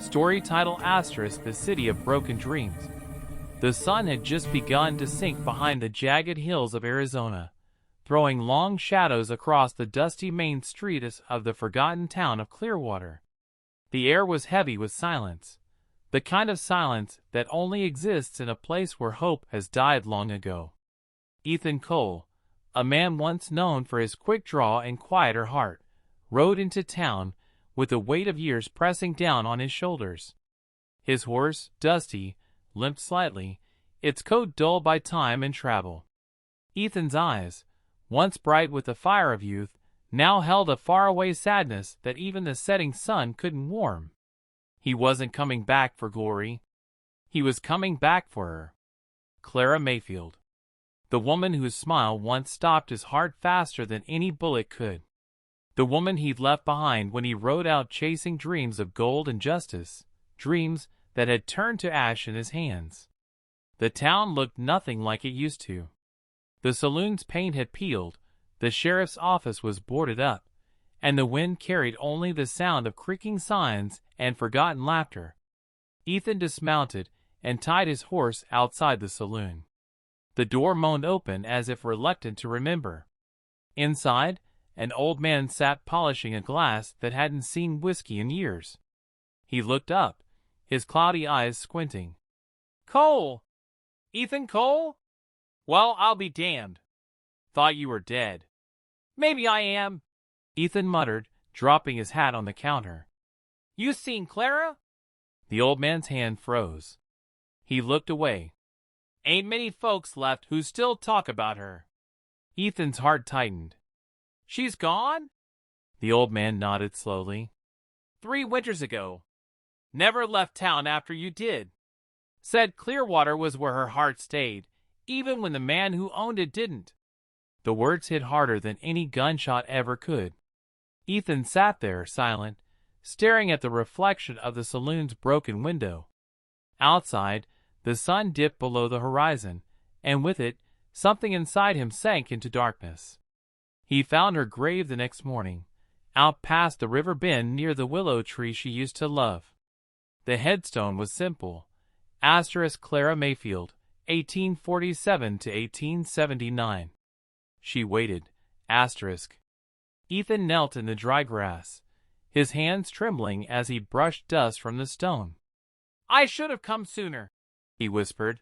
Story title Asterisk, the City of Broken Dreams. The sun had just begun to sink behind the jagged hills of Arizona, throwing long shadows across the dusty main street of the forgotten town of Clearwater. The air was heavy with silence, the kind of silence that only exists in a place where hope has died long ago. Ethan Cole, a man once known for his quick draw and quieter heart, rode into town with the weight of years pressing down on his shoulders. His horse, Dusty, limped slightly, its coat dulled by time and travel. Ethan's eyes, once bright with the fire of youth, now held a faraway sadness that even the setting sun couldn't warm. He wasn't coming back for glory. He was coming back for her. Clara Mayfield. The woman whose smile once stopped his heart faster than any bullet could. The woman he'd left behind when he rode out chasing dreams of gold and justice, dreams that had turned to ash in his hands. The town looked nothing like it used to. The saloon's paint had peeled, the sheriff's office was boarded up, and the wind carried only the sound of creaking signs and forgotten laughter. Ethan dismounted and tied his horse outside the saloon. The door moaned open as if reluctant to remember. Inside, an old man sat polishing a glass that hadn't seen whiskey in years. He looked up, his cloudy eyes squinting. "Cole! Ethan Cole? Well, I'll be damned. Thought you were dead." "Maybe I am," Ethan muttered, dropping his hat on the counter. "You seen Clara?" The old man's hand froze. He looked away. "Ain't many folks left who still talk about her." Ethan's heart tightened. "She's gone?" The old man nodded slowly. 3 winters ago. Never left town after you did. Said Clearwater was where her heart stayed, even when the man who owned it didn't." The words hit harder than any gunshot ever could. Ethan sat there, silent, staring at the reflection of the saloon's broken window. Outside, the sun dipped below the horizon, and with it, something inside him sank into darkness. He found her grave the next morning, out past the river bend near the willow tree she used to love. The headstone was simple. Asterisk Clara Mayfield, 1847 to 1879. She waited. Asterisk. Ethan knelt in the dry grass, his hands trembling as he brushed dust from the stone. "I should have come sooner," he whispered.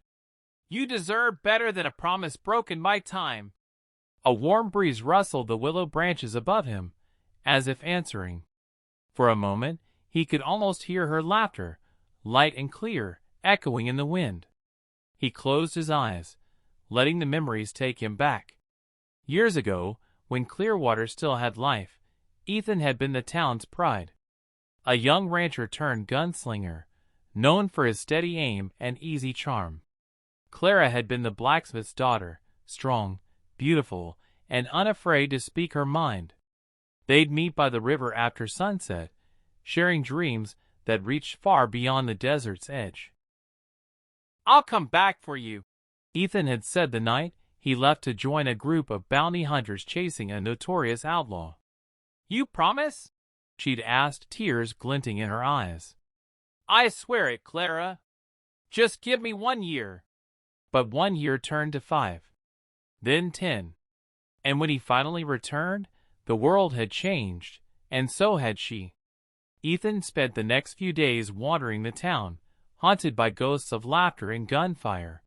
"You deserve better than a promise broken by time." A warm breeze rustled the willow branches above him, as if answering. For a moment, he could almost hear her laughter, light and clear, echoing in the wind. He closed his eyes, letting the memories take him back. Years ago, when Clearwater still had life, Ethan had been the town's pride. A young rancher turned gunslinger, known for his steady aim and easy charm. Clara had been the blacksmith's daughter, strong, beautiful, and unafraid to speak her mind. They'd meet by the river after sunset, sharing dreams that reached far beyond the desert's edge. "I'll come back for you," Ethan had said the night he left to join a group of bounty hunters chasing a notorious outlaw. "You promise?" she'd asked, tears glinting in her eyes. "I swear it, Clara. Just give me 1 year." But 1 year turned to 5. Then 10. And when he finally returned, the world had changed, and so had she. Ethan spent the next few days wandering the town, haunted by ghosts of laughter and gunfire.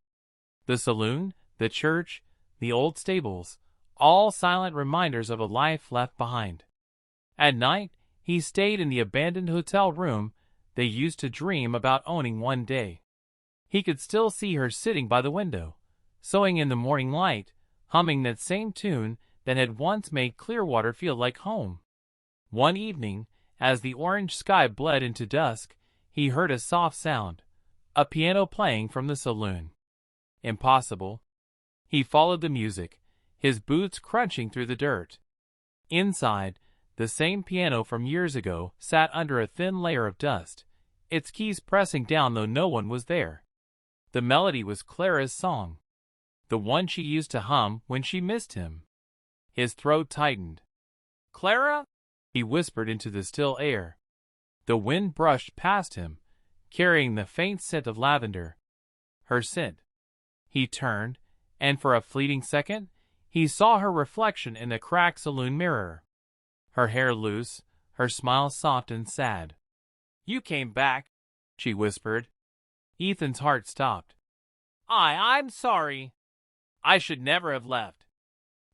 The saloon, the church, the old stables, all silent reminders of a life left behind. At night, he stayed in the abandoned hotel room they used to dream about owning one day. He could still see her sitting by the window, sewing in the morning light, humming that same tune that had once made Clearwater feel like home. One evening, as the orange sky bled into dusk, he heard a soft sound, a piano playing from the saloon. Impossible. He followed the music, his boots crunching through the dirt. Inside, the same piano from years ago sat under a thin layer of dust, its keys pressing down though no one was there. The melody was Clara's song, the one she used to hum when she missed him. His throat tightened. "Clara?" he whispered into the still air. The wind brushed past him, carrying the faint scent of lavender. Her scent. He turned, and for a fleeting second, he saw her reflection in the cracked saloon mirror. Her hair loose, her smile soft and sad. "You came back," she whispered. Ethan's heart stopped. I'm sorry. I should never have left."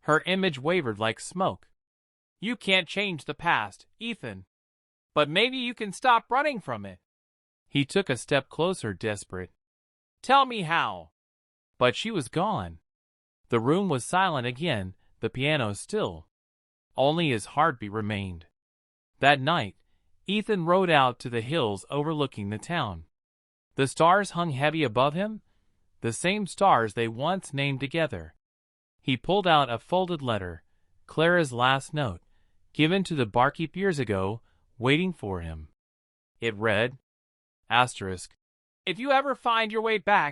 Her image wavered like smoke. "You can't change the past, Ethan. But maybe you can stop running from it." He took a step closer, desperate. "Tell me how." But she was gone. The room was silent again, the piano still. Only his heartbeat remained. That night, Ethan rode out to the hills overlooking the town. The stars hung heavy above him, the same stars they once named together. He pulled out a folded letter, Clara's last note, given to the barkeep years ago, waiting for him. It read, Asterisk, "If you ever find your way back,